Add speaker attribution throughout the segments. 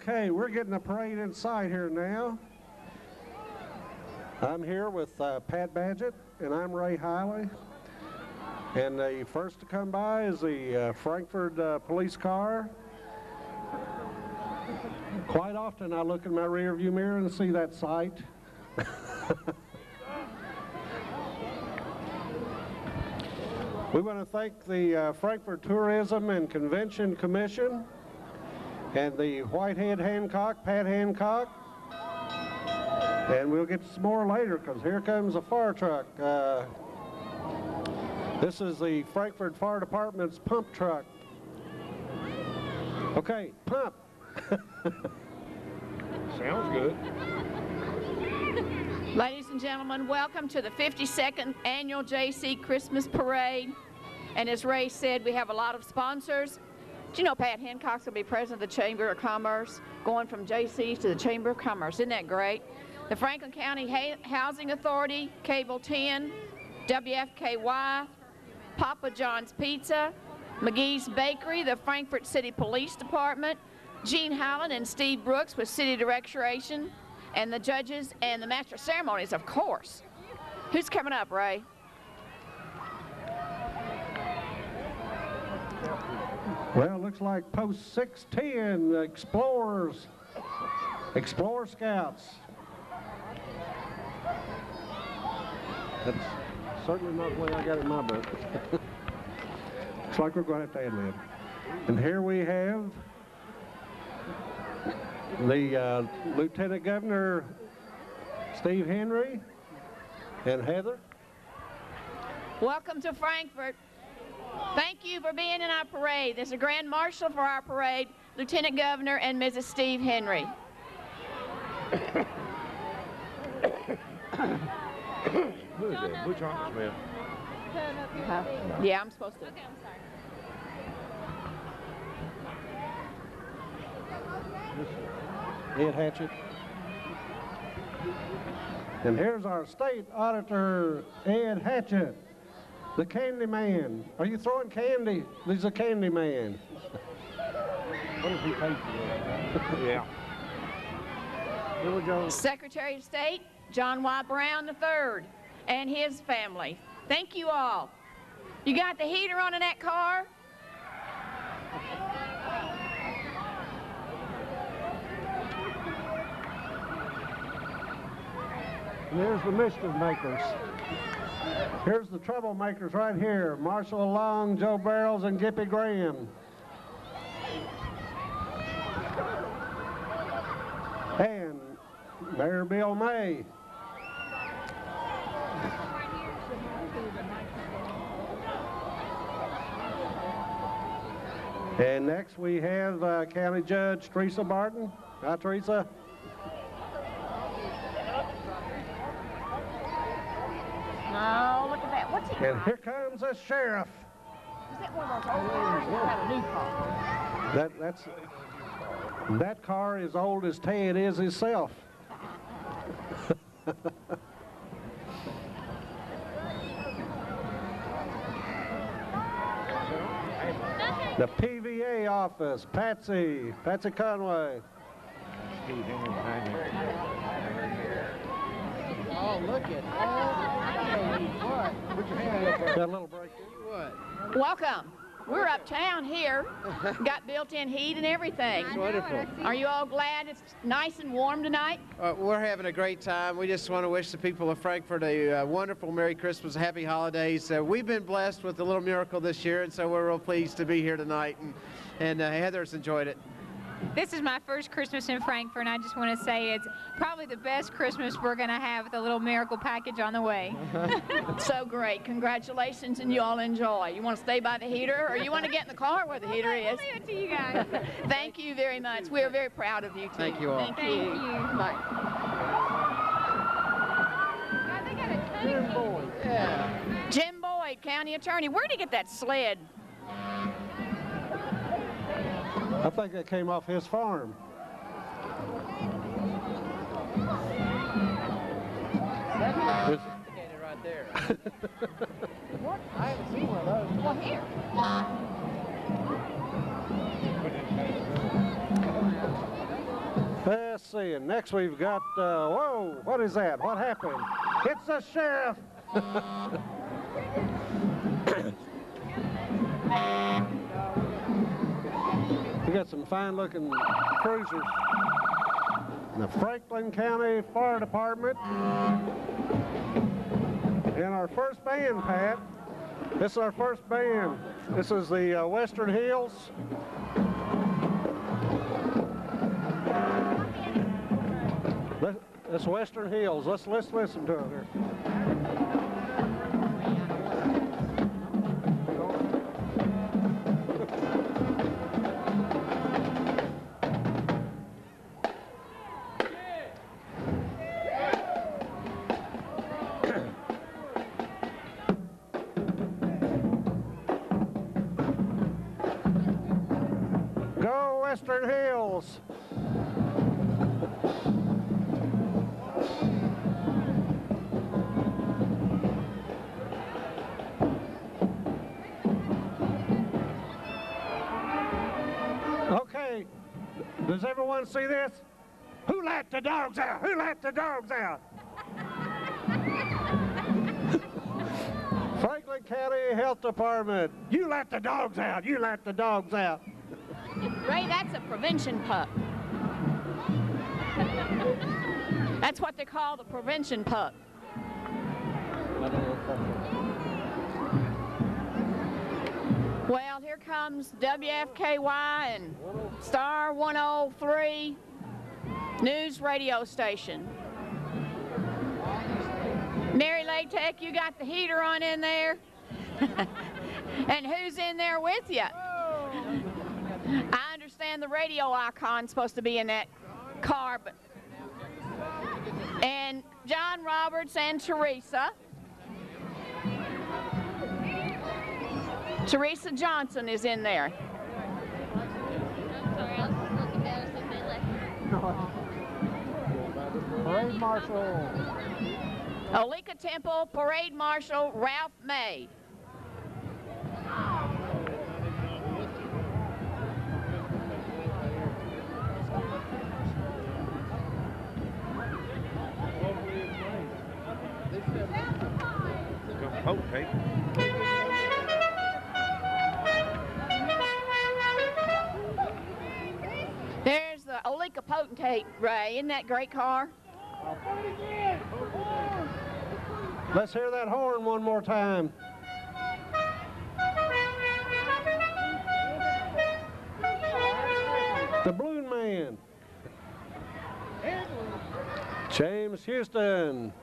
Speaker 1: Okay, we're getting the parade inside here now. I'm here with Pat Badgett, and I'm Ray Hiley. And the first to come by is the Frankfort police car. Quite often I look in my rear view mirror and see that sight. We want to thank the Frankfort Tourism and Convention Commission and the Whitehead Hancock, Pat Hancock. And we'll get some more later because here comes a fire truck. This is the Frankfort Fire Department's pump truck. Okay, pump.
Speaker 2: Sounds good.
Speaker 3: Ladies and gentlemen, welcome to the 52nd Annual JC Christmas Parade. And as Ray said, we have a lot of sponsors. Do you know Pat Hancock's going to be president of the Chamber of Commerce, going from JC's to the Chamber of Commerce? Isn't that great? The Franklin County Housing Authority, Cable 10, WFKY, Papa John's Pizza, McGee's Bakery, the Frankfort City Police Department, Gene Howland and Steve Brooks with City Directoration, and the judges and the master of ceremonies, of course. Who's coming up, Ray?
Speaker 1: Well, it looks like post 610, the Explorers, Explorer Scouts. That's certainly not the way I got it in my book. Looks like we're going to have to ad-lib. And here we have the Lieutenant Governor Steve Henry and Heather.
Speaker 3: Welcome to Frankfort. Thank you for being in our parade. There's a Grand Marshal for our parade, Lieutenant Governor and Mrs. Steve Henry.
Speaker 2: Who is that? Butch Smith.
Speaker 3: Yeah, I'm supposed to.
Speaker 4: Okay, I'm sorry.
Speaker 1: Ed Hatchett. And here's our state auditor, Ed Hatchett, the candy man. Are you throwing candy? He's a candy man.
Speaker 2: What does he pay for? Yeah.
Speaker 1: Here we go.
Speaker 3: Secretary of State, John Y. Brown III, and his family. Thank you all. You got the heater on in that car?
Speaker 1: And there's the mischief makers. Here's the troublemakers right here. Marshall Long, Joe Barrels, and Gippy Graham. And Mayor Bill May. And next we have County Judge Teresa Barton. Hi, Teresa.
Speaker 3: No, look at that. What's he
Speaker 1: And
Speaker 3: got?
Speaker 1: here comes the sheriff.
Speaker 3: Is that one of those old cars or is that a new car?
Speaker 1: That car is old as Ted is himself. The PVA office, Patsy Conway.
Speaker 2: Steve Henry behind you.
Speaker 5: Oh, look at that. What?
Speaker 2: Put your hand up there.
Speaker 1: Got a little break in.
Speaker 5: What?
Speaker 3: Welcome. We're uptown here. Got built-in heat and everything.
Speaker 5: It's wonderful.
Speaker 3: Are you all glad it's nice and warm tonight?
Speaker 5: We're having a great time. We just want to wish the people of Frankfort a wonderful Merry Christmas, Happy Holidays. We've been blessed with a little miracle this year, and so we're real pleased to be here tonight, and Heather's enjoyed it.
Speaker 4: This is my first Christmas in Frankfort, and I just want to say it's probably the best Christmas we're going to have with a little miracle package on the way.
Speaker 3: So great. Congratulations, and you all enjoy. You want to stay by the heater, or you want to get in the car where the heater is?
Speaker 4: I'll leave it to you guys.
Speaker 3: Thank you very much. We are very proud of you, too.
Speaker 5: Thank you all.
Speaker 3: Thank
Speaker 4: Thank
Speaker 3: you.
Speaker 4: you.
Speaker 3: Bye.
Speaker 4: God, they got a ton of
Speaker 5: Boyd. Yeah.
Speaker 3: Jim Boyd, County Attorney. Where'd he get that sled?
Speaker 1: I think that came off his farm.
Speaker 5: That's sophisticated right there. What? I haven't seen one of those.
Speaker 3: Well, here.
Speaker 1: Let's see, and next we've got, whoa, what is that? What happened? It's the sheriff! We got some fine-looking cruisers. The Franklin County Fire Department. And our first band, Pat. This is our first band. This is the Western Hills. That's Western Hills. Let's listen to it here. Go Western Hills. Okay, does everyone see this? Who let the dogs out? Who let the dogs out? Franklin County Health Department. You let the dogs out. You let the dogs out.
Speaker 3: Ray, that's a prevention pup. That's what they call the prevention pup. Well, here comes WFKY and Star 103 News Radio Station. Mary Latek, you got the heater on in there? And who's in there with you? I understand the radio icon's supposed to be in that car, but... And John Roberts and Teresa. Teresa Johnson is in there.
Speaker 6: Sorry, I was looking down at something left.
Speaker 2: Parade Marshal.
Speaker 3: Oleka Temple Parade Marshal Ralph May.
Speaker 2: Okay.
Speaker 3: There's the Oleka Potentate, Ray. Isn't that a great car?
Speaker 1: Let's hear that horn one more time. The Balloon Man. James Houston.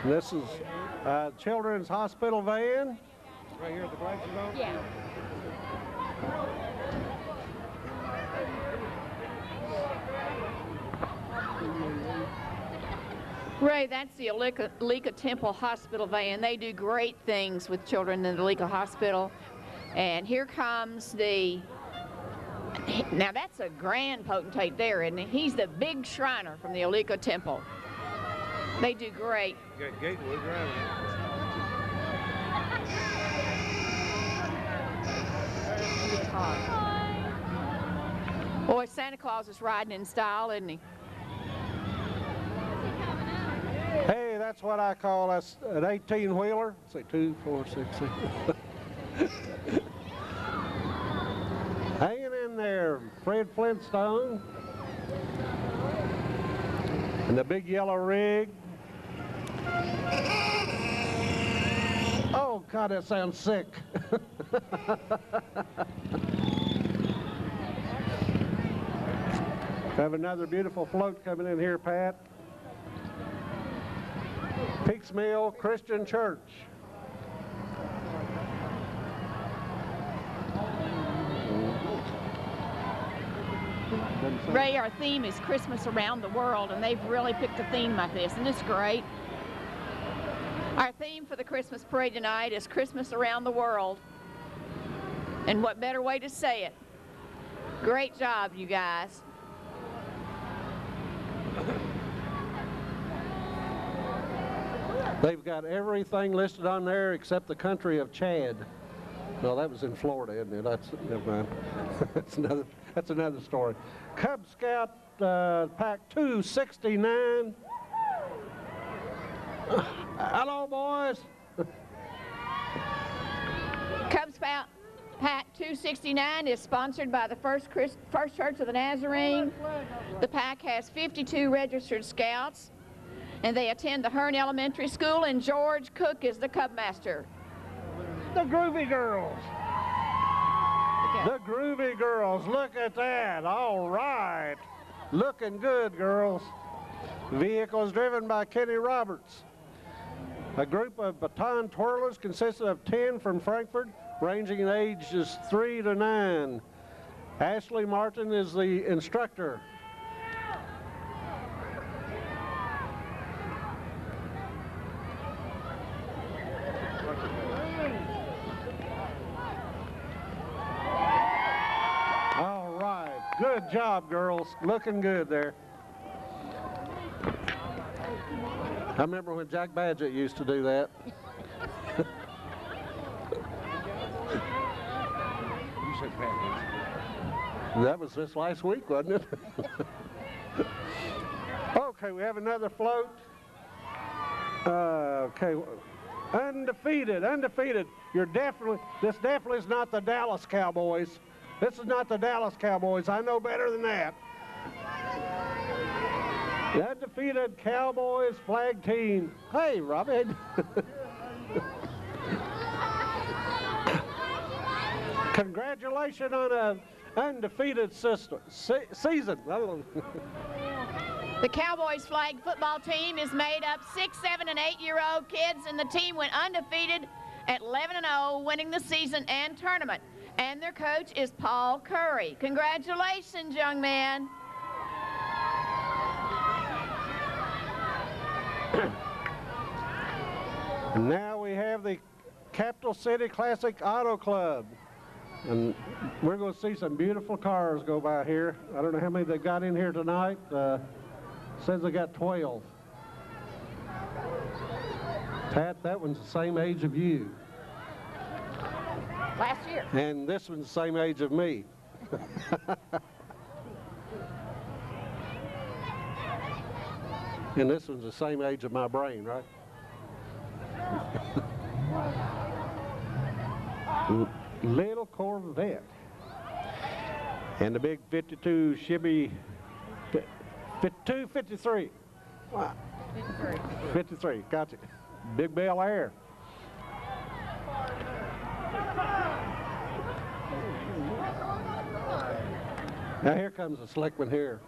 Speaker 1: This is Children's Hospital van.
Speaker 2: Right here at the flag zone?
Speaker 3: Yeah. Ray, that's the Oleka Temple Hospital van. They do great things with children in the Oleka Hospital. And here comes the, now that's a grand potentate there, isn't he? He's the big Shriner from the Oleka Temple. They do great.
Speaker 2: You got Gatewood driving
Speaker 3: Boy, Santa Claus is riding in style, isn't he?
Speaker 1: Hey, that's what I call us an 18-wheeler. Say 2, 4, 6, 6. Hanging in there, Fred Flintstone. And the big yellow rig. Oh, God, that sounds sick. Have another beautiful float coming in here, Pat. Peaks Mill Christian Church.
Speaker 3: Ray, our theme is Christmas around the world, and they've really picked a theme like this, and it's great. Our theme for the Christmas parade tonight is Christmas around the world. And what better way to say it? Great job, you guys.
Speaker 1: They've got everything listed on there except the country of Chad. No, that was in Florida, isn't it? That's, never mind. That's another story. Cub Scout Pack 269. Hello, boys.
Speaker 3: Cub Scout Pack 269 is sponsored by the First Church of the Nazarene. The pack has 52 registered scouts, and they attend the Hearn Elementary School, and George Cook is the Cub Master.
Speaker 1: The Groovy Girls. The Groovy Girls. Look at that. All right. Looking good, girls. Vehicle is driven by Kenny Roberts. A group of baton twirlers consisted of 10 from Frankfort, ranging in ages 3 to 9. Ashley Martin is the instructor. All right, good job, girls. Looking good there. I remember when Jack Badgett used to do that. That was this last week, wasn't it? Okay, we have another float. Okay, undefeated. This definitely is not the Dallas Cowboys. This is not the Dallas Cowboys. I know better than that. The undefeated Cowboys flag team. Hey, Robbie. Congratulations on an undefeated season.
Speaker 3: The Cowboys flag football team is made up 6, 7, and 8-year-old kids, and the team went undefeated at 11-0, winning the season and tournament. And their coach is Paul Curry. Congratulations, young man.
Speaker 1: And now we have the Capital City Classic Auto Club. And we're going to see some beautiful cars go by here. I don't know how many they got in here tonight. Says they got 12. Pat, that one's the same age of you.
Speaker 3: Last year.
Speaker 1: And this one's the same age of me. And this one's the same age of my brain, right? Little Corvette. And the big 52 Chevy, 53. Wow. 53, gotcha. Big Bel Air. Now here comes a slick one here.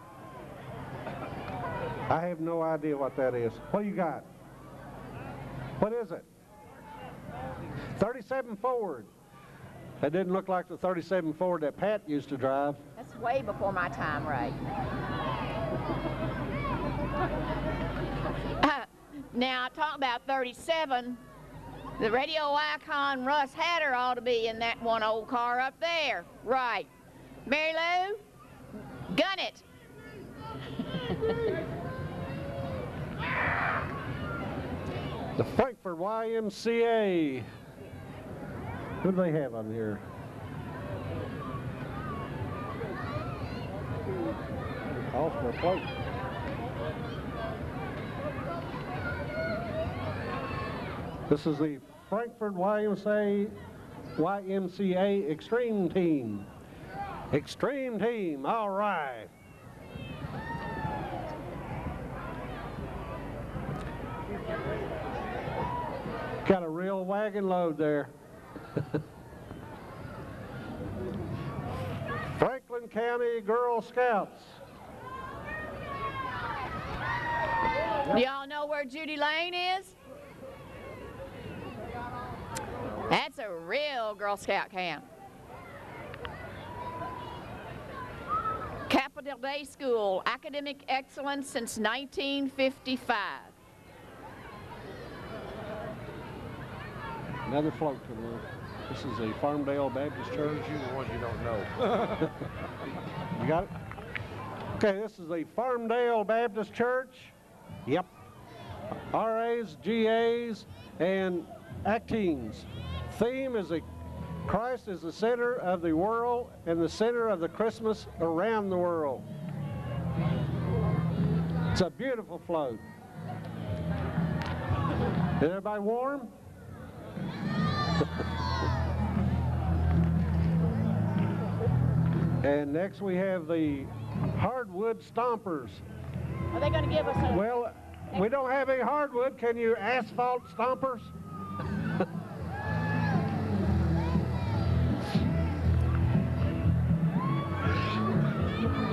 Speaker 1: I have no idea what that is. What do you got? What is it? 37 Ford. That didn't look like the 37 Ford that Pat used to drive.
Speaker 3: That's way before my time, Ray. Now, talk about 37. The radio icon Russ Hatter ought to be in that one old car up there. Right. Mary Lou, gun it.
Speaker 1: The Frankfort YMCA. Who do they have on here? Calls for a float. This is the Frankfort YMCA Extreme Team. Extreme Team, all right. Got a real wagon load there. Franklin County Girl Scouts.
Speaker 3: Y'all know where Judy Lane is? That's a real Girl Scout camp. Capital Day School, academic excellence since 1955.
Speaker 1: Another float to the. This is the Farmdale Baptist Church.
Speaker 2: You the ones you don't know.
Speaker 1: You got it? Okay, this is the Farmdale Baptist Church. Yep. RAs, GAs, and Actines. Theme is Christ is the center of the world and the center of the Christmas around the world. It's a beautiful float. Is everybody warm? And next we have the hardwood stompers.
Speaker 3: Are they going to give us a...
Speaker 1: Well, we don't have any hardwood. Can you asphalt stompers?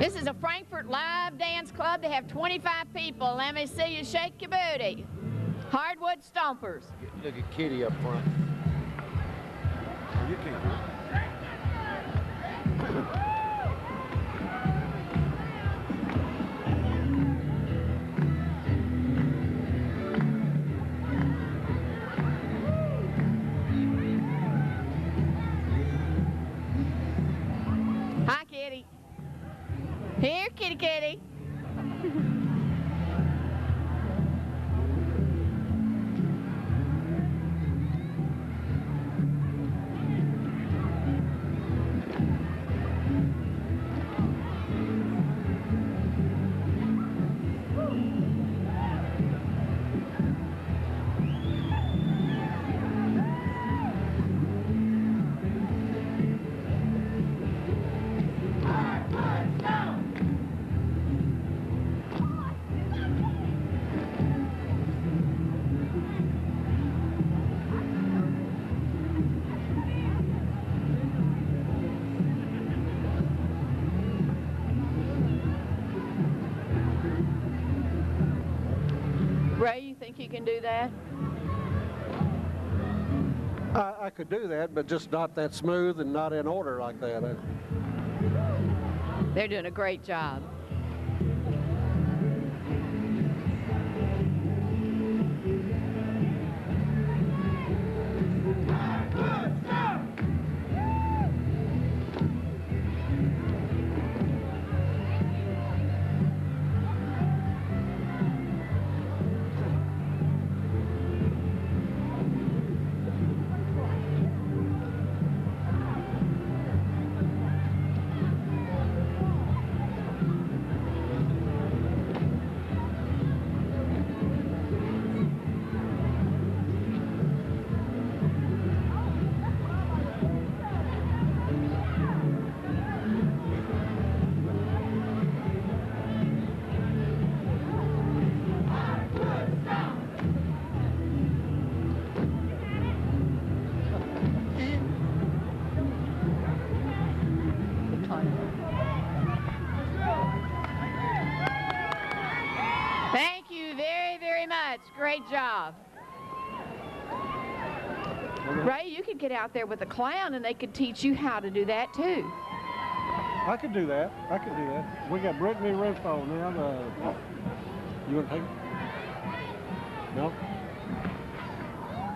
Speaker 3: This is a Frankfort live dance club. They have 25 people. Let me see you shake your booty. Hardwood stompers.
Speaker 2: Look at Kitty up front. You can't.
Speaker 3: Hi, Kitty. Here, kitty, kitty. Ray, you think you can do that?
Speaker 1: I could do that, but just not that smooth and not in order like that.
Speaker 3: They're doing a great job. Thank you very, very much. Great job. Ray, you could get out there with a clown and they could teach you how to do that too.
Speaker 1: I could do that. I could do that. We got Brittany Renfro now. You want to take it? No?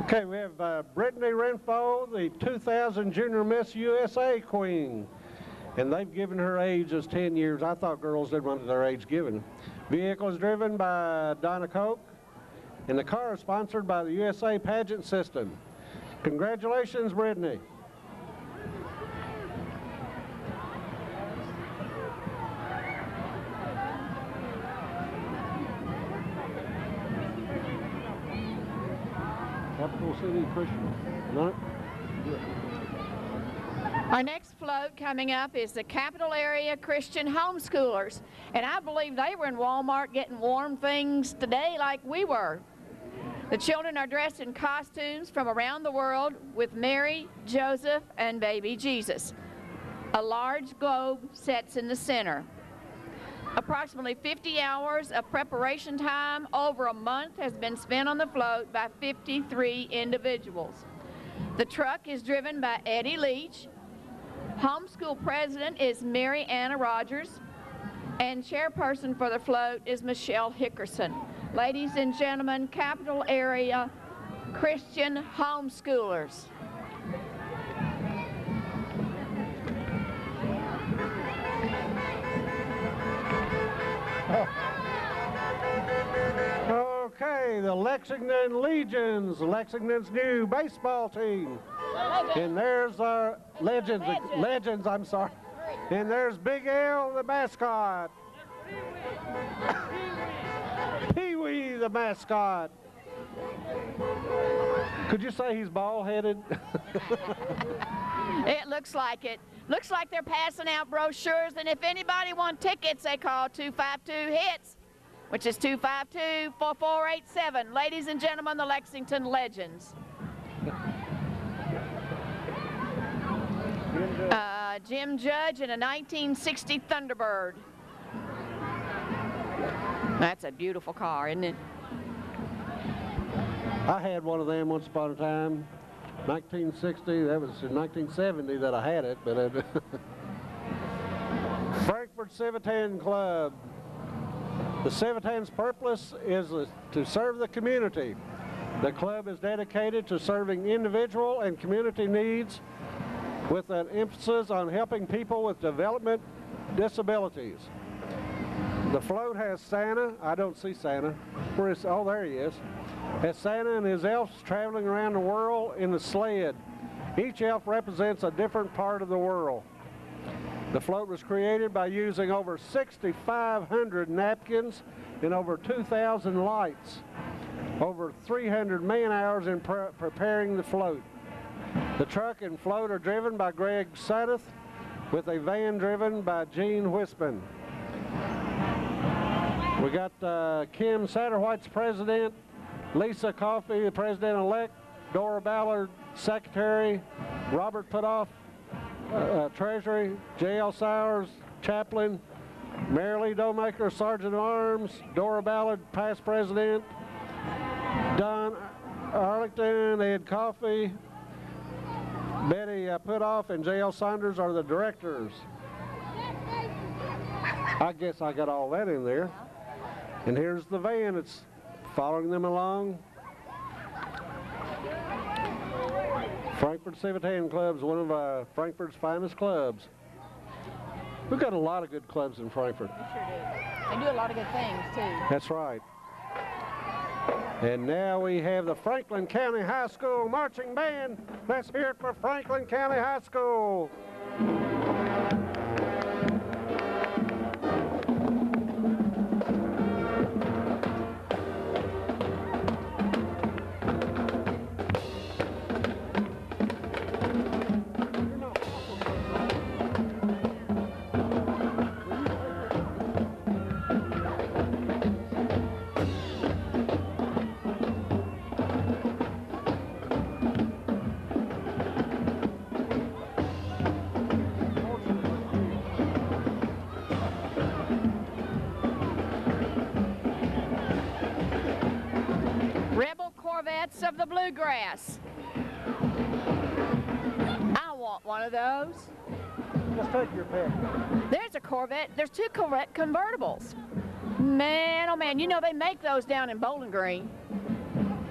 Speaker 1: Okay, we have Brittany Renfro, the 2000 Junior Miss USA Queen. And they've given her age as 10 years. I thought girls didn't want their age given. Vehicle is driven by Donna Koch, and the car is sponsored by the USA Pageant System. Congratulations, Brittany.
Speaker 2: Capital City Christian.
Speaker 1: No?
Speaker 3: Our next float coming up is the Capital Area Christian Homeschoolers. And I believe they were in Walmart getting warm things today like we were. The children are dressed in costumes from around the world with Mary, Joseph, and baby Jesus. A large globe sits in the center. Approximately 50 hours of preparation time over a month has been spent on the float by 53 individuals. The truck is driven by Eddie Leach. Homeschool president is Mary Anna Rogers, and chairperson for the float is Michelle Hickerson. Ladies and gentlemen, Capital Area Christian Homeschoolers.
Speaker 1: Okay, the Lexington Legions, Lexington's new baseball team. And there's our legends, I'm sorry. And there's Big L, the mascot. Pee-wee, the mascot. Could you say he's bald-headed?
Speaker 3: It looks like it. Looks like they're passing out brochures, and if anybody wants tickets, they call 252-HITS, which is 252-4487. Ladies and gentlemen, the Lexington Legends. Jim Judge in a 1960 Thunderbird. That's a beautiful car, isn't it?
Speaker 1: I had one of them once upon a time. 1960, that was in 1970 that I had it, but Frankfort Civitan Club. The Civitan's purpose is to serve the community. The club is dedicated to serving individual and community needs with an emphasis on helping people with development disabilities. The float has Santa. I don't see Santa. Where is? Oh, there he is. Has Santa and his elves traveling around the world in the sled. Each elf represents a different part of the world. The float was created by using over 6,500 napkins and over 2,000 lights. Over 300 man-hours in preparing the float. The truck and float are driven by Greg Suddeth with a van driven by Gene Wispin. We got Kim Satterwhite's president, Lisa Coffey, the president-elect, Dora Ballard, secretary, Robert Putoff, treasury, J.L. Sowers, chaplain, Marilee Domaker, sergeant of arms, Dora Ballard, past president, Don Arlington, Ed Coffey, Betty Putoff, and J.L. Saunders are the directors. I guess I got all that in there. And here's the van. It's following them along. Frankfort Civitan Club is one of Frankfort's finest clubs. We've got a lot of good clubs in Frankfort.
Speaker 3: We sure do. They do a lot of good things, too.
Speaker 1: That's right. And now we have the Franklin County High School Marching Band. Let's hear it for Franklin County High School.
Speaker 3: Of the bluegrass. I want one of those.
Speaker 1: Let's take your pick.
Speaker 3: There's a Corvette. There's two Corvette convertibles. Man, oh man, you know they make those down in Bowling Green.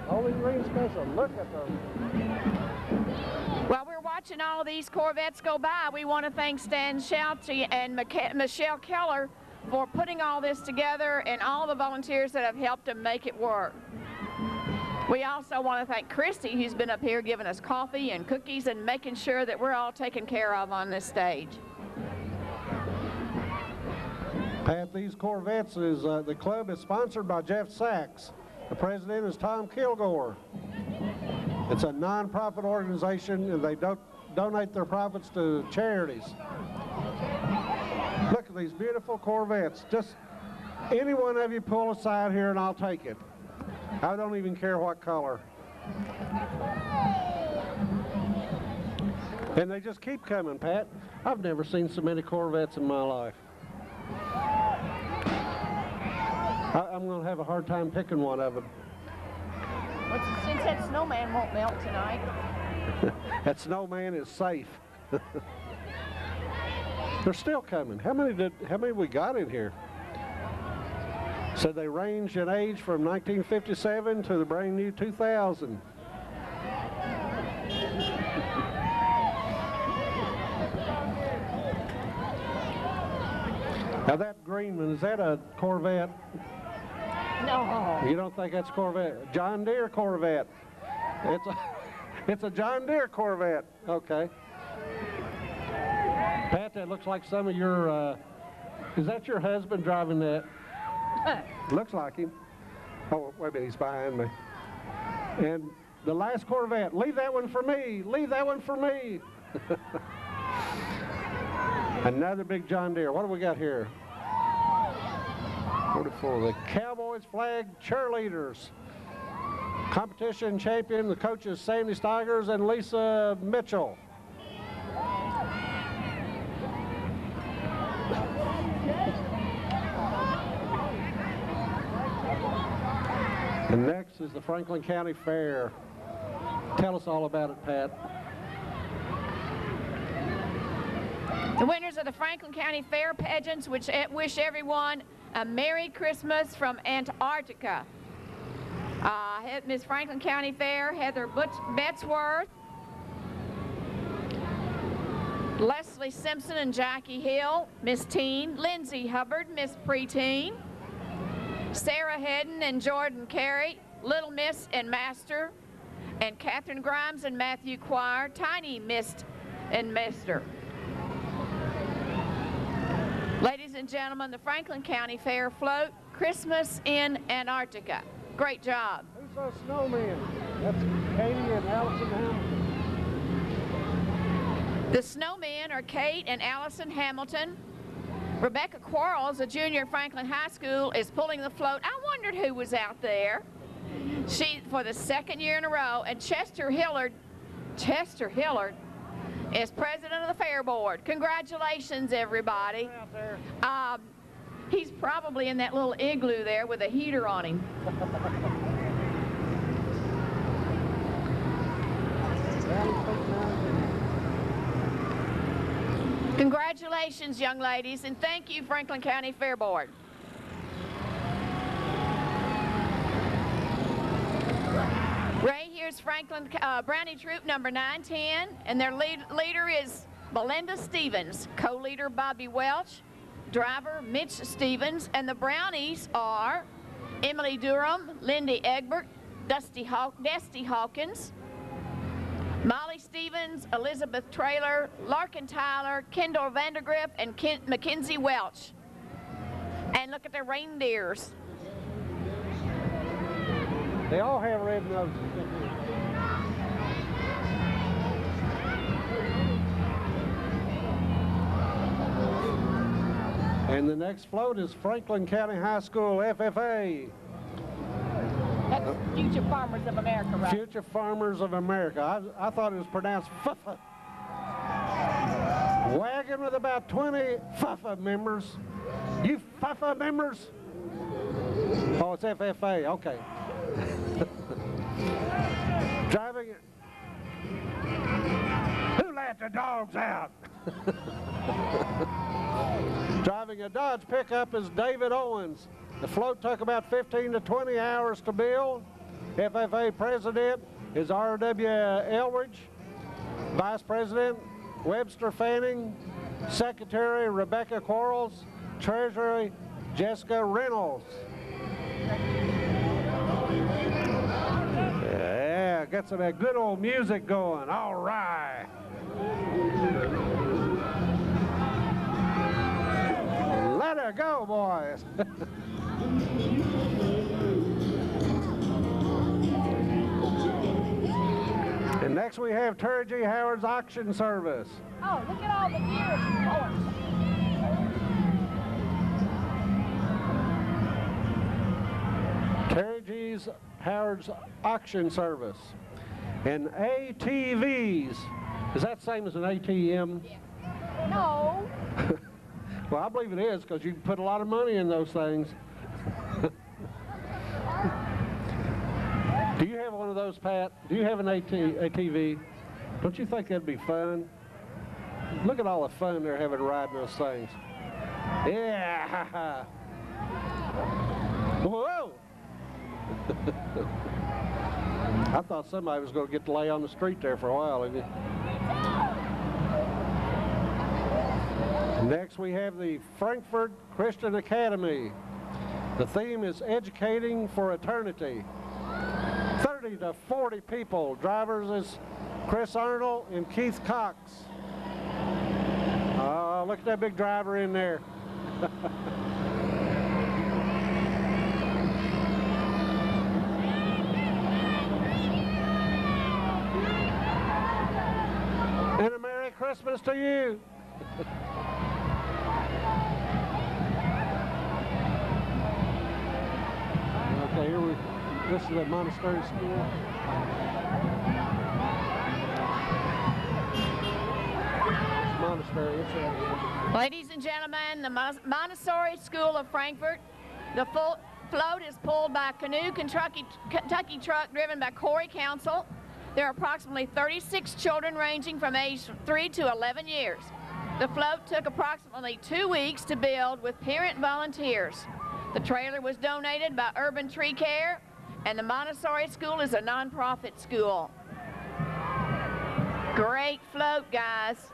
Speaker 1: Bowling Green special. Look at those.
Speaker 3: While we're watching all these Corvettes go by, we want to thank Stan Shelty and Michelle Keller for putting all this together and all the volunteers that have helped to make it work. We also want to thank Christy, who's been up here giving us coffee and cookies and making sure that we're all taken care of on this stage.
Speaker 1: Pat, these Corvettes is, the club is sponsored by Jeff Sachs. The president is Tom Kilgore. It's a non-profit organization, and they donate their profits to charities. Look at these beautiful Corvettes. Just any one of you pull aside here and I'll take it. I don't even care what color. And they just keep coming, Pat. I've never seen so many Corvettes in my life. I'm going to have a hard time picking one of them.
Speaker 3: Since that snowman won't melt tonight.
Speaker 1: That snowman is safe. They're still coming. How many we got in here? So they range in age from 1957 to the brand new 2000. Now that green one, is that a Corvette?
Speaker 3: No.
Speaker 1: You don't think that's a Corvette? John Deere Corvette. It's a John Deere Corvette. Okay. Pat, that looks like some of your, is that your husband driving that? Looks like him. Oh, wait a minute, he's behind me. And the last Corvette, leave that one for me, leave that one for me. Another big John Deere. What do we got here? 44, the Cowboys flag cheerleaders. Competition champion, the coaches Sandy Steigers and Lisa Mitchell. And next is the Franklin County Fair. Tell us all about it, Pat.
Speaker 3: The winners of the Franklin County Fair pageants, which wish everyone a Merry Christmas from Antarctica. Miss Franklin County Fair, Heather Betzworth, Leslie Simpson and Jackie Hill, Miss Teen, Lindsay Hubbard, Miss Preteen, Sarah Hedden and Jordan Carey, Little Miss and Master, and Catherine Grimes and Matthew Quire, Tiny Mist and Mister. Ladies and gentlemen, the Franklin County Fair float, Christmas in Antarctica. Great job.
Speaker 1: Who's those snowmen? That's Katie and Allison Hamilton.
Speaker 3: The snowmen are Kate and Allison Hamilton. Rebecca Quarles, a junior at Franklin High School, is pulling the float. I wondered who was out there. She, for the second year in a row, and Chester Hillard is president of the Fair Board. Congratulations, everybody. He's probably in that little igloo there with a heater on him. Congratulations, young ladies, and thank you, Franklin County Fair Board. Ray, here's Franklin Brownie Troop number 910, and their leader is Melinda Stevens, co-leader Bobby Welch, driver Mitch Stevens, and the Brownies are Emily Durham, Lindy Egbert, Dusty Hawkins, Molly Stevens, Elizabeth Traylor, Larkin Tyler, Kendall Vandergriff, and Mackenzie Welch. And look at their reindeers.
Speaker 1: They all have red noses. And the next float is Franklin County High School FFA.
Speaker 3: That's Future Farmers of America, right?
Speaker 1: Future Farmers of America. I thought it was pronounced FFA. Wagon with about 20 FFA members. You FFA members? Oh, it's FFA, okay. Driving it. Who let the dogs out? Driving a Dodge pickup is David Owens. The float took about 15 to 20 hours to build. FFA president is R.W. Elridge. Vice President Webster Fanning. Secretary Rebecca Quarles. Treasurer Jessica Reynolds. Yeah, got some of that good old music going. All right. Let her go, boys. And next we have Terry G. Howard's auction service.
Speaker 3: Oh, look at all the deers and horses.
Speaker 1: Terry G. Howard's auction service. And ATVs. Is that the same as an ATM?
Speaker 3: Yeah. No.
Speaker 1: Well, I believe it is, because you can put a lot of money in those things. Do you have one of those, Pat? Do you have an ATV? Don't you think that'd be fun? Look at all the fun they're having riding those things. Yeah! Whoa! I thought somebody was going to get to lay on the street there for a while. Next we have the Frankfort Christian Academy. The theme is Educating for Eternity. 30 30 to 40 people. Drivers is Chris Arnold and Keith Cox. Look at that big driver in there. And a Merry Christmas to you. Okay, this is a monastery school. Monastery, it's
Speaker 3: Ladies and gentlemen, the Montessori School of Frankfort. The float is pulled by a canoe Kentucky truck driven by Corey Council. There are approximately 36 children ranging from age 3 to 11 years. The float took approximately 2 weeks to build with parent volunteers. The trailer was donated by Urban Tree Care, and the Montessori School is a nonprofit school. Great float, guys.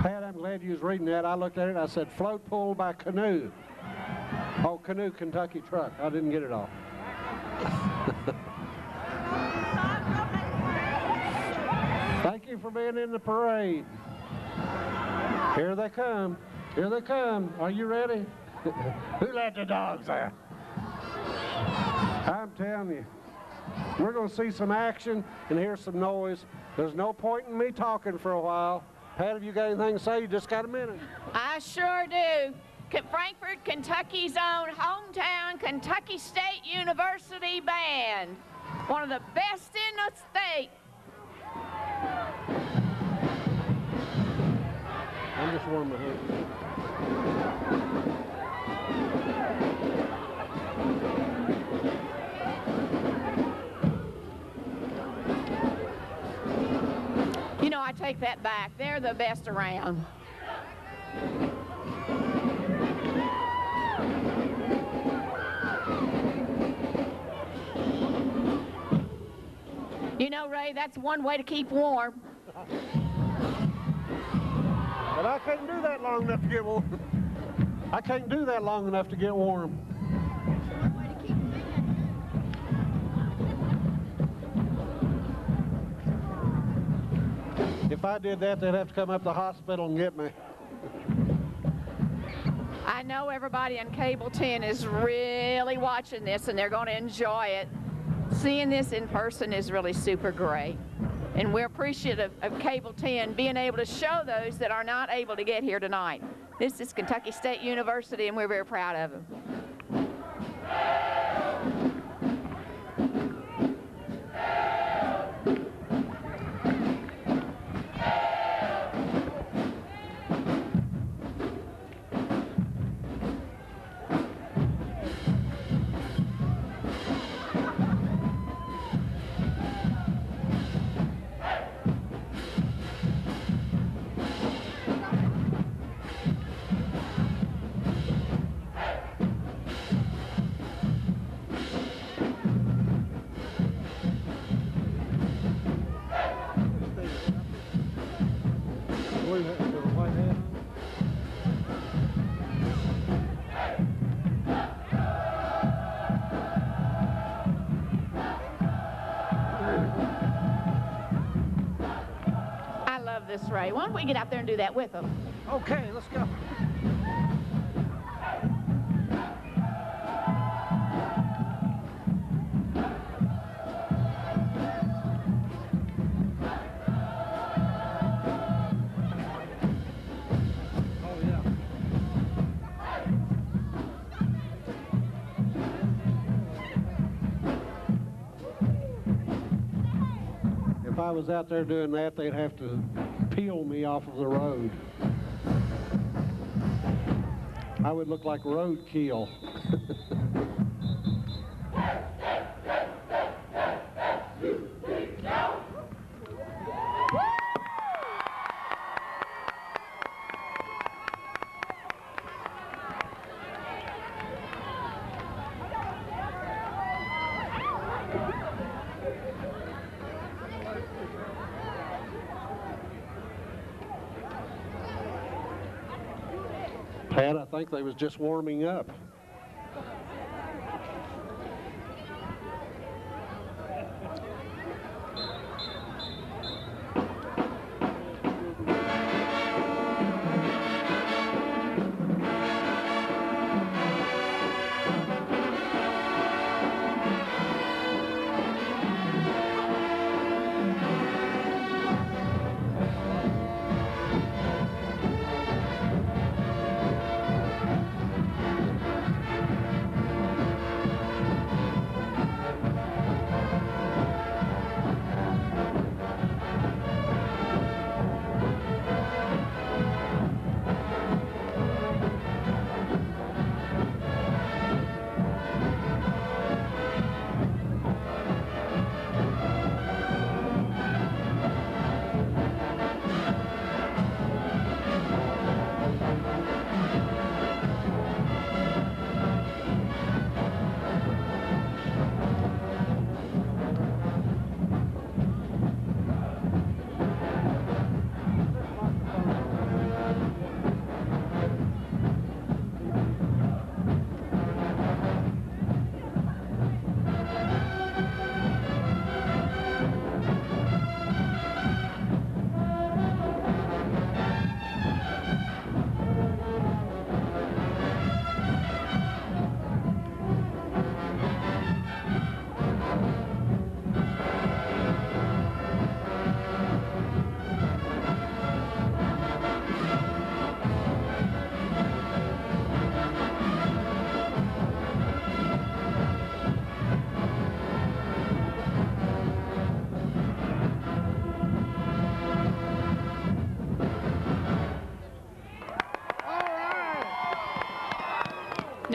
Speaker 1: Pat, I'm glad you was reading that. I looked at it, I said, float pulled by canoe. Oh, canoe Kentucky truck. I didn't get it all. Thank you for being in the parade. Here they come. Here they come. Are you ready? Who let the dogs out? I'm telling you, we're going to see some action and hear some noise. There's no point in me talking for a while. Pat, if you got anything to say, you just got a minute.
Speaker 3: I sure do. Frankfort, Kentucky's own hometown Kentucky State University band. One of the best in the state.
Speaker 1: I'm just warming my hands.
Speaker 3: You know, I take that back. They're the best around. You know, Ray, that's one way to keep warm.
Speaker 1: But I couldn't do that long enough to get warm. I can't do that long enough to get warm. If I did that, they'd have to come up to the hospital and get me.
Speaker 3: I know everybody on Cable 10 is really watching this, and they're going to enjoy it. Seeing this in person is really super great. And we're appreciative of Cable 10 being able to show those that are not able to get here tonight. This is Kentucky State University, and we're very proud of them. This, Ray. Why don't we get out there and do that with them?
Speaker 1: Okay, let's go. Oh, yeah. If I was out there doing that, they'd have to peel me off of the road. I would look like roadkill. Pat, I think they was just warming up.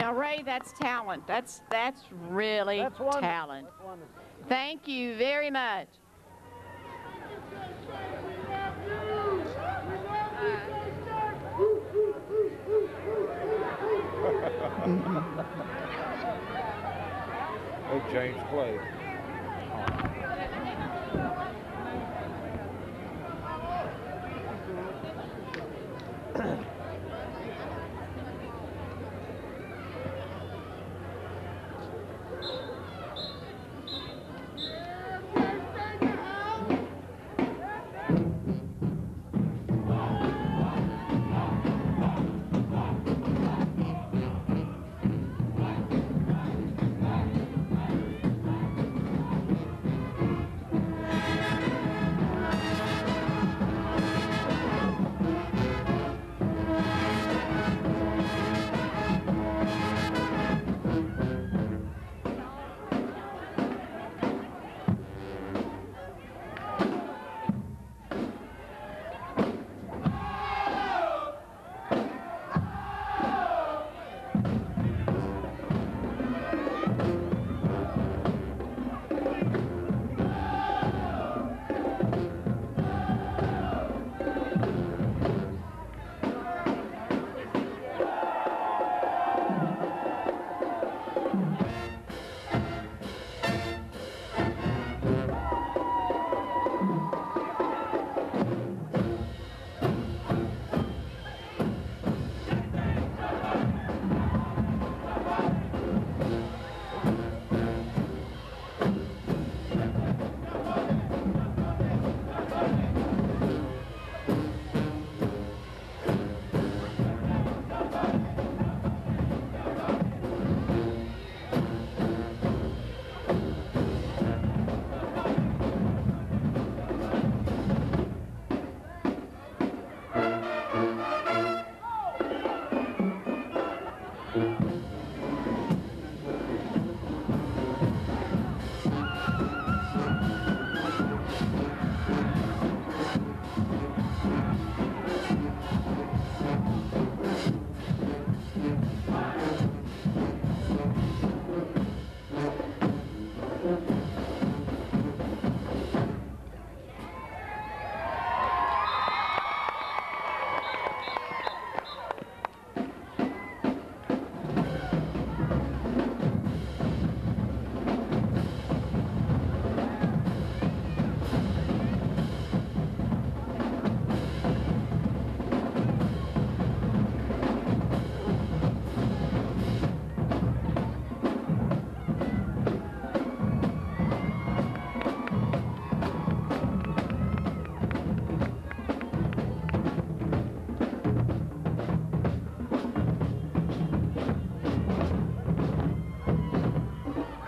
Speaker 3: Now, Ray, that's talent. That's really
Speaker 1: wonderful.
Speaker 3: talent.
Speaker 1: That's wonderful.
Speaker 3: Thank you very much.
Speaker 2: Hey, James Clay.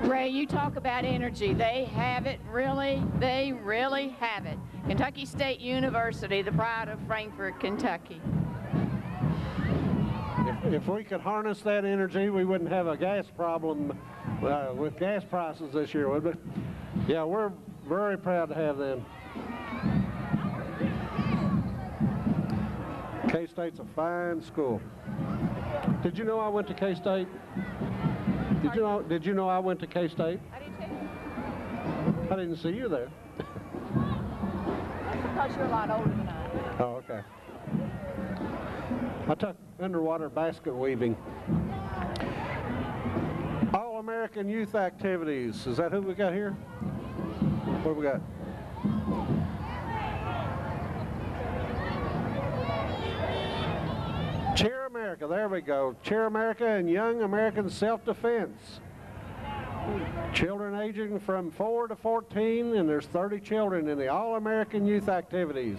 Speaker 3: Ray, you talk about energy. They have it, really. They really have it. Kentucky State University, the pride of Frankfort, Kentucky.
Speaker 1: If we could harness that energy, we wouldn't have a gas problem with gas prices this year, would we? Yeah, we're very proud to have them. K-State's a fine school. Did you know I went to K-State? Did you know I went to K-State?
Speaker 3: I did too.
Speaker 1: I didn't see you there.
Speaker 3: That's because you're a lot older than I am.
Speaker 1: Oh, okay. I took underwater basket weaving. All-American Youth Activities. Is that who we got here? What do we got? Cheer America, there we go. Cheer America and Young American Self-Defense. Children aging from 4 to 14, and there's 30 children in the All-American Youth Activities.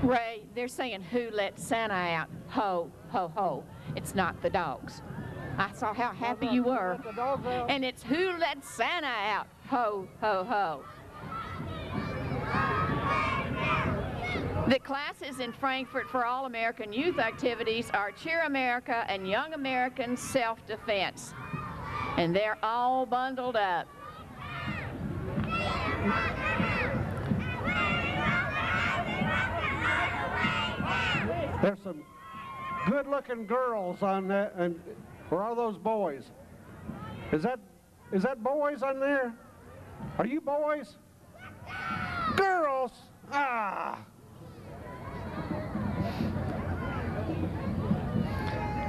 Speaker 3: Ray, they're saying, who let Santa out? Ho, ho, ho. It's not the dogs. I saw how happy you were. And it's who let Santa out? Ho, ho, ho. The classes in Frankfort for All-American Youth activities are Cheer America and Young American Self-Defense. And they're all bundled up.
Speaker 1: There's some good-looking girls on that, and where are those boys? Is that boys on there? Are you boys? Girls! Ah!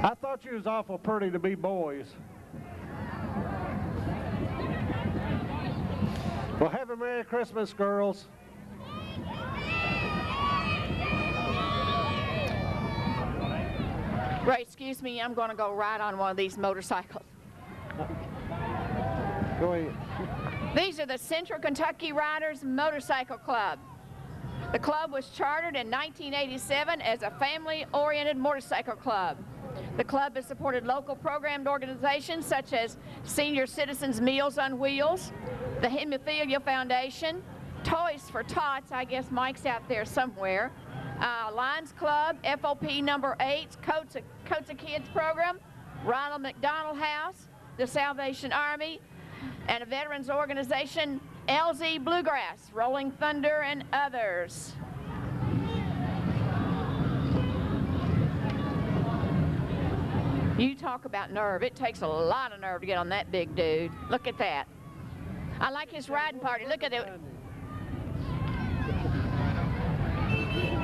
Speaker 1: I thought you was awful pretty to be boys. Well, have a Merry Christmas, girls.
Speaker 3: Ray, excuse me, I'm going to go ride on one of these motorcycles.
Speaker 1: Go ahead.
Speaker 3: These are the Central Kentucky Riders Motorcycle Club. The club was chartered in 1987 as a family-oriented motorcycle club. The club has supported local programmed organizations such as Senior Citizens Meals on Wheels, the Hemophilia Foundation, Toys for Tots, I guess Mike's out there somewhere, Lions Club, FOP number 8, Coats of Kids program, Ronald McDonald House, the Salvation Army, and a veterans organization, LZ Bluegrass, Rolling Thunder, and others. You talk about nerve. It takes a lot of nerve to get on that big dude. Look at that. I like his riding party. Look at it.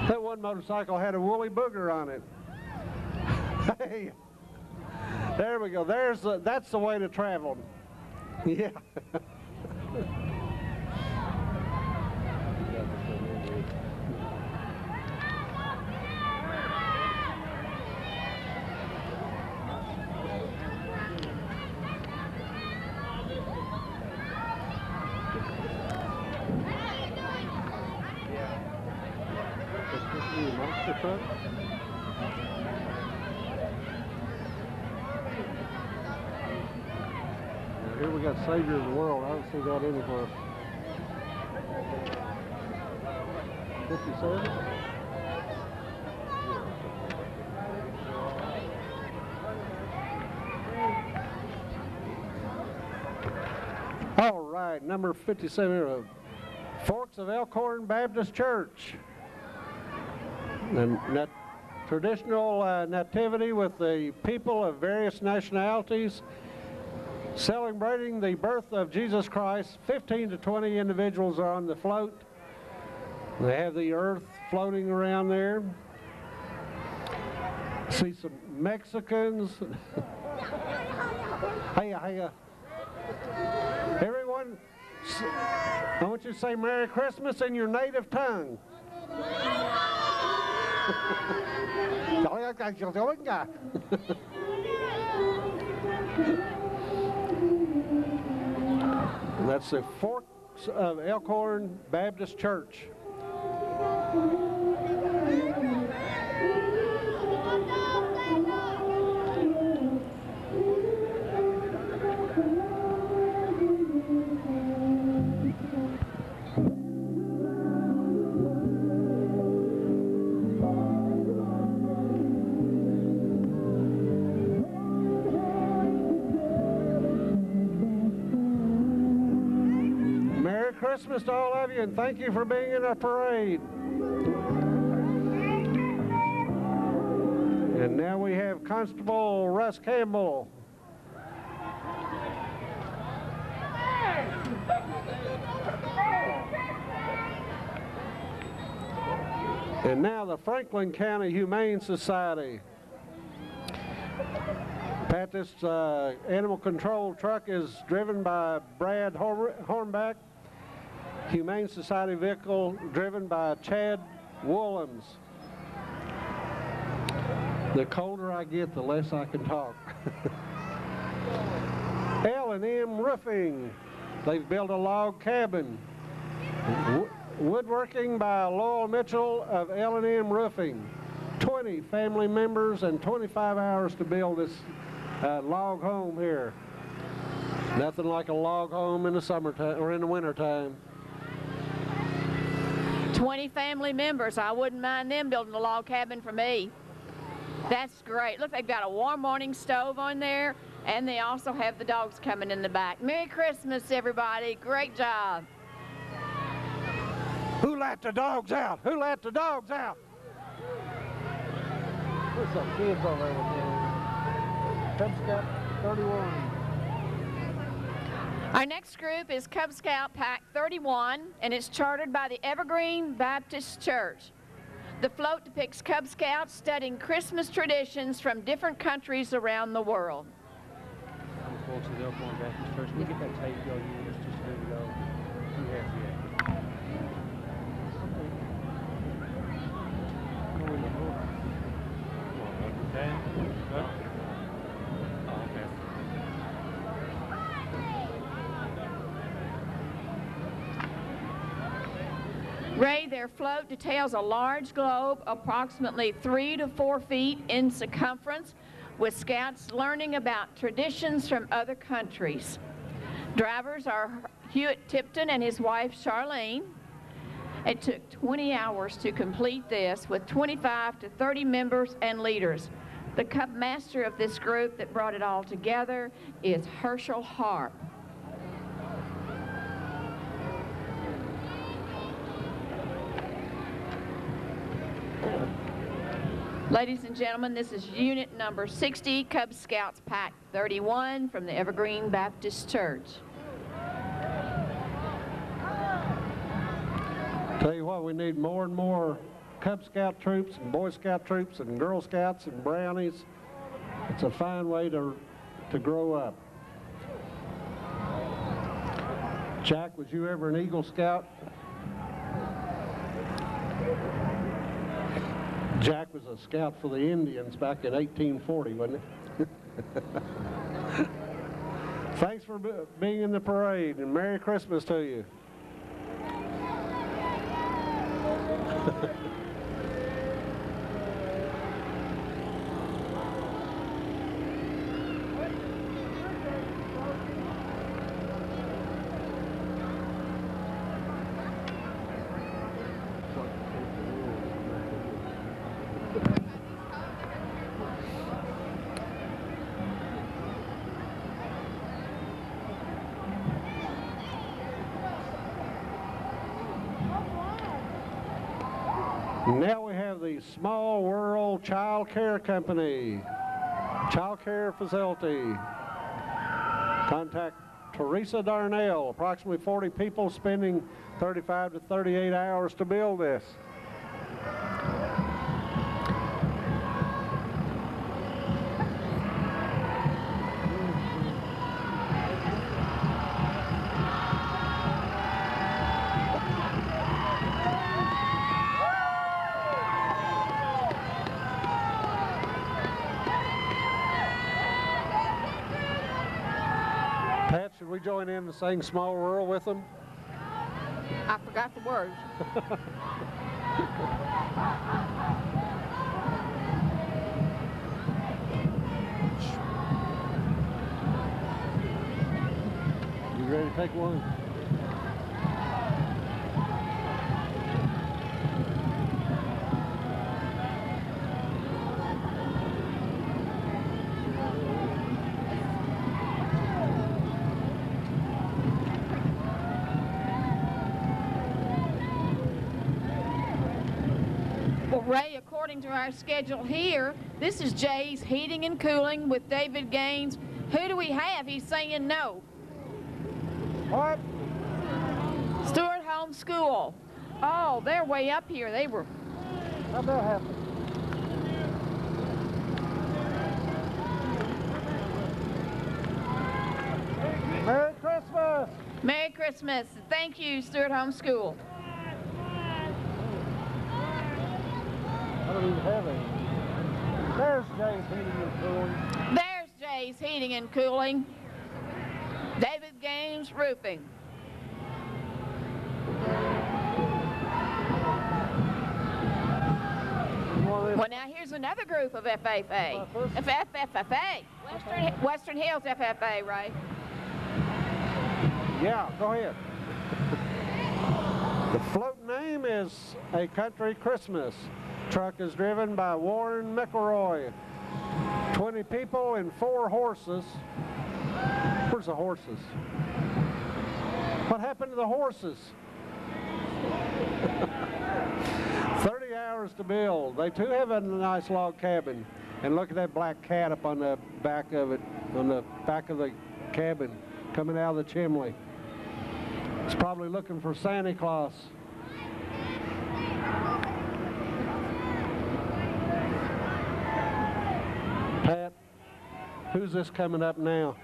Speaker 1: That one motorcycle had a woolly booger on it. Hey, there we go. That's the way to travel. Yeah. Monster truck? Now here we got Savior of the World. I don't see that anywhere. 57? All right, number 57, Forks of Elkhorn Baptist Church. And that traditional nativity with the people of various nationalities celebrating the birth of Jesus Christ. 15 to 20 individuals are on the float. They have the earth floating around there. See some Mexicans. Hey, everyone, I want you to say Merry Christmas in your native tongue. That's the Forks of Elkhorn Baptist Church. Christmas to all of you, and thank you for being in our parade. And now we have Constable Russ Campbell. And now the Franklin County Humane Society. Pat, this animal control truck is driven by Brad Hornback. Humane Society vehicle driven by Chad Woolams. The colder I get, the less I can talk. L&M Roofing. They've built a log cabin. Woodworking by Lowell Mitchell of L&M Roofing. 20 family members and 25 hours to build this log home here. Nothing like a log home in the summertime or in the wintertime.
Speaker 3: 20 family members. I wouldn't mind them building a log cabin for me. That's great. Look, they've got a warm morning stove on there, and they also have the dogs coming in the back. Merry Christmas, everybody. Great job.
Speaker 1: Who let the dogs out? Who let the dogs out?
Speaker 2: There's some kids over there with Cub Scout 31.
Speaker 3: Our next group is Cub Scout Pack 31, and it's chartered by the Evergreen Baptist Church. The float depicts Cub Scouts studying Christmas traditions from different countries around the world.
Speaker 2: I'm close to the Elkhorn Baptist Church. Can we get that tape y'all used just a minute ago? You have yet.
Speaker 3: Ray, their float details a large globe approximately 3 to 4 feet in circumference, with scouts learning about traditions from other countries. Drivers are Hewitt Tipton and his wife Charlene. It took 20 hours to complete this, with 25 to 30 members and leaders. The Cub master of this group that brought it all together is Herschel Harp. Ladies and gentlemen, this is unit number 60, Cub Scouts Pack 31 from the Evergreen Baptist Church.
Speaker 1: Tell you what, we need more and more Cub Scout troops and Boy Scout troops and Girl Scouts and Brownies. It's a fine way to grow up. Jack, was you ever an Eagle Scout? Jack was a scout for the Indians back in 1840, wasn't it? Thanks for being in the parade, and Merry Christmas to you. Now we have the Small World Child Care Company, Child Care Facility. Contact Teresa Darnell, approximately 40 people spending 35 to 38 hours to build this. Pat, should we join in and sing Small World with them?
Speaker 3: I forgot the words.
Speaker 2: You ready to take one?
Speaker 3: Well, Ray, according to our schedule here, this is Jay's Heating and Cooling with David Gaines. Who do we have? He's saying no.
Speaker 1: What?
Speaker 3: Stewart Home School. Oh, they're way up here. They were.
Speaker 1: How'd that happen? Merry Christmas!
Speaker 3: Merry Christmas. Thank you, Stewart Home School.
Speaker 2: I don't even have any. There's James Heating and Cooling.
Speaker 3: There's Jay's Heating and Cooling. David Gaines Roofing. Well, now here's another group of FFA. FFA. Western Hills FFA, right?
Speaker 1: Yeah, go ahead. The float name is A Country Christmas. Truck is driven by Warren McElroy. 20 people and 4 horses. Where's the horses? What happened to the horses? 30 hours to build. They too have a nice log cabin. And look at that black cat up on the back of it, on the back of the cabin, coming out of the chimney. It's probably looking for Santa Claus. Pat, who's this coming up now?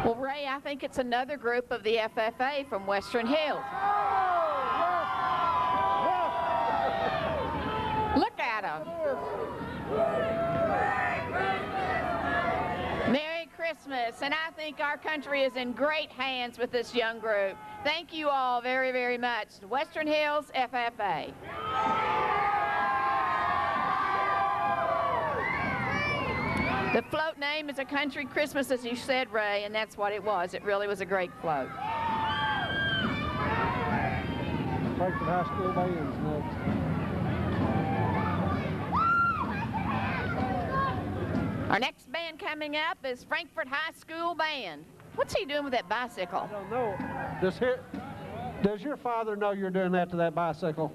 Speaker 3: Well, Ray, I think it's another group of the FFA from Western Hills. Look at them. Merry Christmas. And I think our country is in great hands with this young group. Thank you all very, very much. Western Hills FFA. The float name is A Country Christmas, as you said, Ray, and that's what it was. It really was a great float.
Speaker 1: Frankfort High School band's next.
Speaker 3: Our next band coming up is Frankfort High School Band. What's he doing with that bicycle?
Speaker 1: I don't know. Does your father know you're doing that to that bicycle?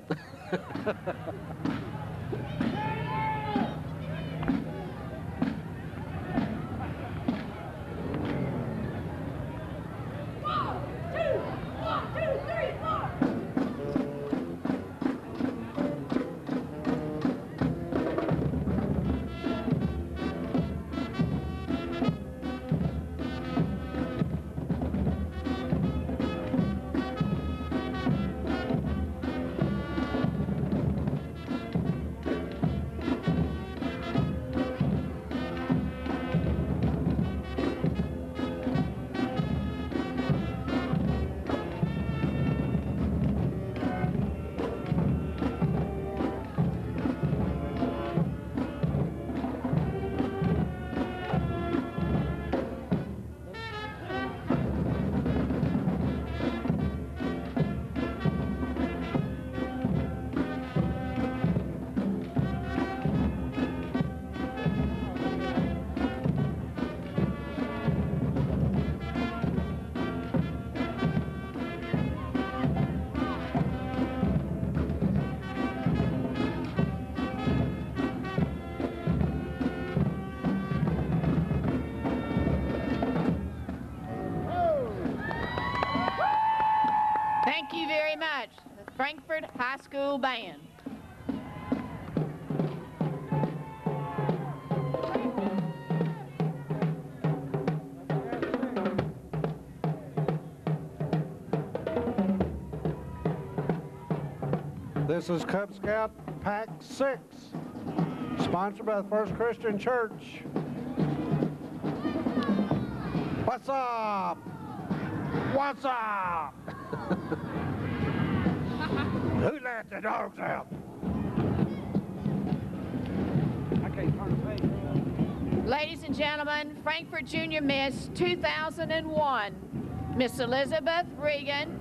Speaker 3: Thank you very much, the Frankfort High School Band.
Speaker 1: This is Cub Scout Pack 6, sponsored by the First Christian Church. What's up? What's up? Who let the dogs out? I can't turn the page.
Speaker 3: Ladies and gentlemen, Frankfort Junior Miss 2001, Miss Elizabeth Regan.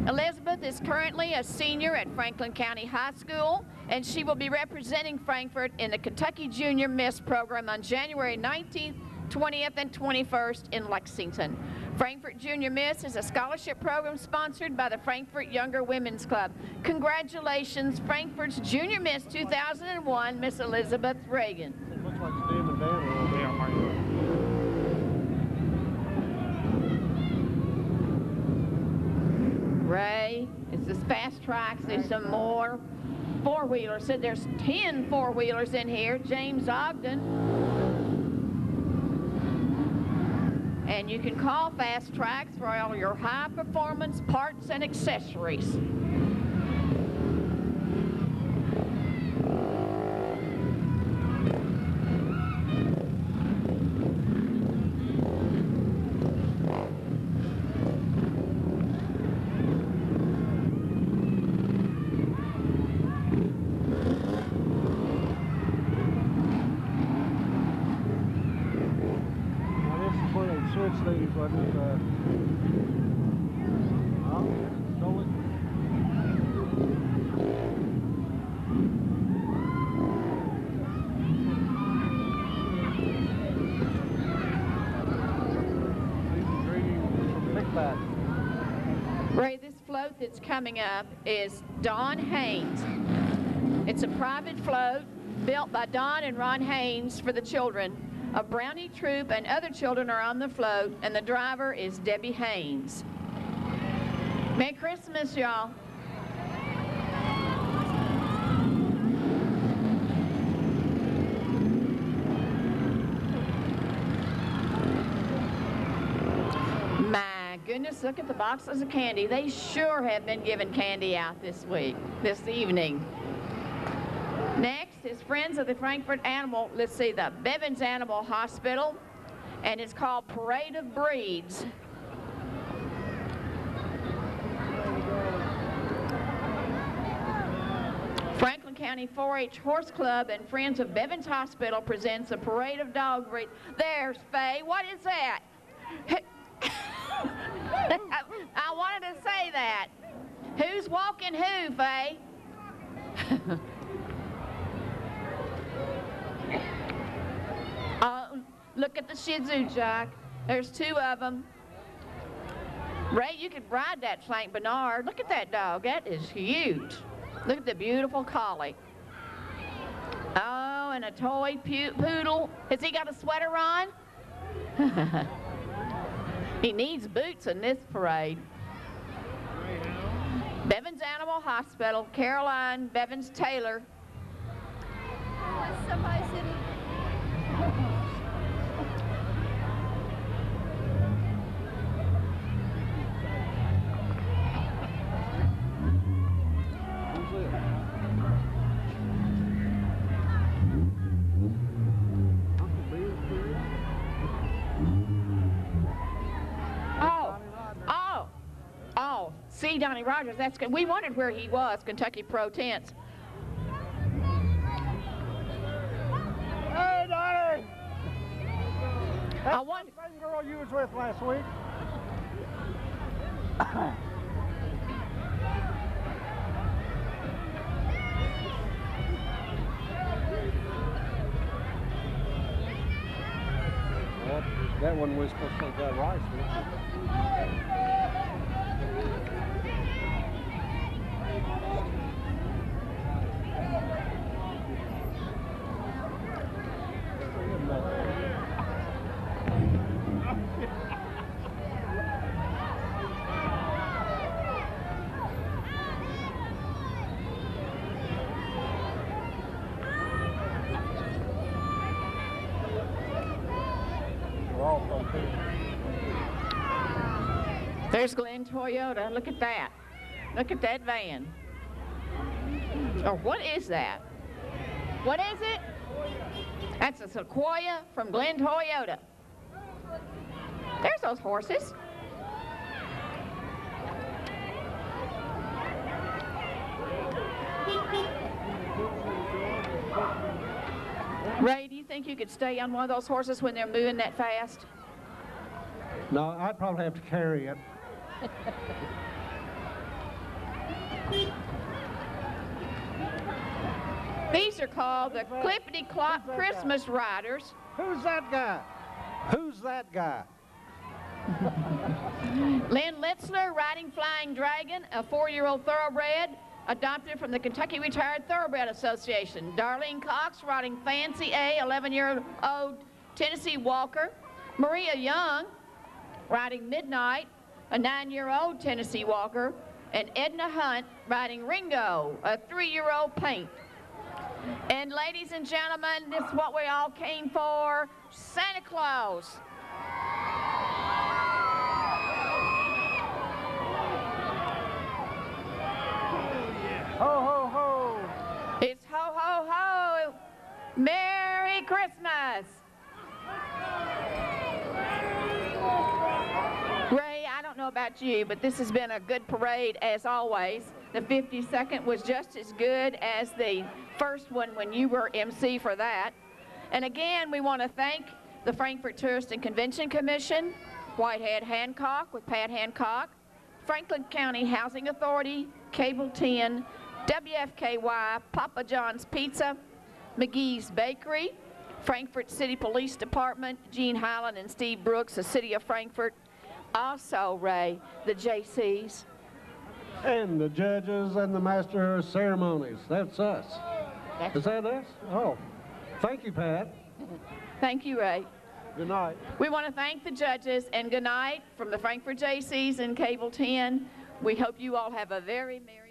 Speaker 3: Elizabeth is currently a senior at Franklin County High School, and she will be representing Frankfort in the Kentucky Junior Miss program on January 19th, 20th, and 21st in Lexington. Frankfort Junior Miss is a scholarship program sponsored by the Frankfort Younger Women's Club. Congratulations, Frankfort's Junior Miss 2001, Miss Elizabeth Reagan.
Speaker 1: It looks like Stan and Dan a little bit.
Speaker 3: Ray, it's this fast tracks. There's some more four-wheelers. Said there's 10 four-wheelers in here. James Ogden. And you can call Fast Tracks for all your high-performance parts and accessories.
Speaker 1: Switch these, wasn't it?
Speaker 3: Ray, this float that's coming up is Don Haynes. It's a private float built by Don and Ron Haynes for the children. A Brownie Troop and other children are on the float, and the driver is Debbie Haynes. Merry Christmas, y'all. My goodness, look at the boxes of candy. They sure have been giving candy out this evening. Next is Friends of the Frankfort Animal, let's see, the Bevins Animal Hospital, and it's called Parade of Breeds. Franklin County 4-H Horse Club and Friends of Bevins Hospital presents a parade of dog breeds. There's Faye. What is that? I wanted to say that. Who's walking who, Faye? Look at the Shih Tzu, Jack. There's two of them. Ray, you could ride that St. Bernard. Look at that dog. That is huge. Look at the beautiful collie. Oh, and a toy poodle. Has he got a sweater on? He needs boots in this parade. Bevins Animal Hospital, Caroline Bevins Taylor.
Speaker 6: Somebody said
Speaker 3: See Donnie Rogers, that's good. We wondered where he was, Kentucky Pro Tents.
Speaker 1: Hey, Donnie!
Speaker 3: I wonder.
Speaker 1: That's the same girl you was with last week.
Speaker 2: Well, that one was supposed to have rice with it.
Speaker 3: There's Glenn Toyota. Look at that. Look at that van. Or what is that? What is it? That's a Sequoia from Glenn Toyota. There's those horses. Ray, do you think you could stay on one of those horses when they're moving that fast?
Speaker 1: No, I'd probably have to carry it.
Speaker 3: These are called the Clippity Clop Christmas Riders.
Speaker 1: Who's that guy? Who's that guy?
Speaker 3: Lynn Litzler riding Flying Dragon, a 4-year-old thoroughbred adopted from the Kentucky Retired Thoroughbred Association. Darlene Cox riding Fancy A, 11-year-old Tennessee Walker. Maria Young riding Midnight, a 9-year-old Tennessee Walker. And Edna Hunt riding Ringo, a 3-year-old Paint. And ladies and gentlemen, this is what we all came for, Santa Claus.
Speaker 1: Ho, ho, ho.
Speaker 3: It's ho, ho, ho. Merry Christmas. Ray, I don't know about you, but this has been a good parade as always. The 52nd was just as good as the first one when you were MC for that. And again, we want to thank the Frankfort Tourist and Convention Commission Whitehead Hancock with Pat Hancock, Franklin County Housing Authority, Cable 10, WFKY, Papa John's Pizza, McGee's Bakery, Frankfort City Police Department, Gene Highland and Steve Brooks, the City of Frankfort. Also, Ray, the JCs.
Speaker 1: And the judges and the master of ceremonies. That's us. Is that us? Oh, thank you, Pat.
Speaker 3: Thank you, Ray.
Speaker 1: Good night.
Speaker 3: We want to thank the judges, and good night from the Frankfort JCs and Cable 10. We hope you all have a very merry